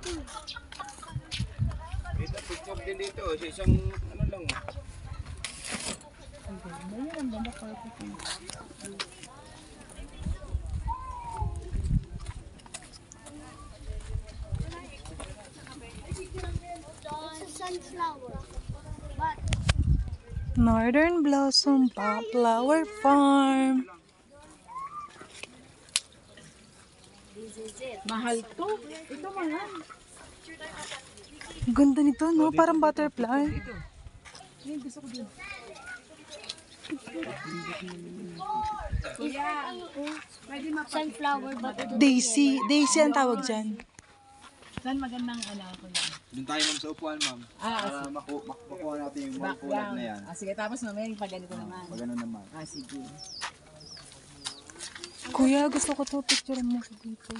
Ito, picture din dito. Sa isang ano lang. Ang ganda yan. Ang ganda carpet. It's a sunflower. But Northern Blossom Flower Farm. this is it. Mahal to. Ito mahal. Ang ganda nito, no? Parang butterfly. Ay, gusto ko din. Kuya, pwede Sunflower, but ito Daisy. Daisy ang tawag dyan. saan magandang ko yan? Doon tayo ma'am sa upuan ma'am. Para makuha natin yung mga kulag na yan. Sige, tapos mamaya yung pag ganito naman. Pag ano naman. Sige. Kuya, gusto ko to. Picture mo ko dito.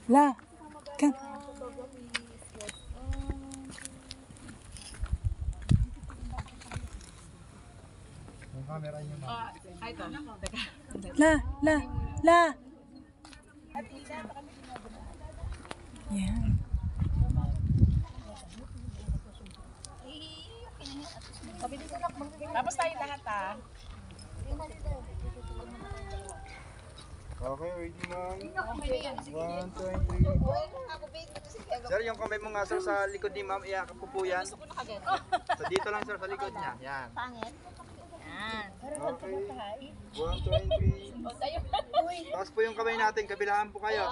La, kan. Yung camera niyo ma'am. Ay, ito. Teka. La. Yan. Tapos tayo lahat Okay, ready ma'am. 1, 2, 3. Sir, yung kamay mo nga sir sa likod ni ma'am, iyakap ko po yan. So, dito lang sir sa likod niya. Yan. pangit. Okay. 1, 2, 3. Taas po yung kamay natin, kabilaan po kayo.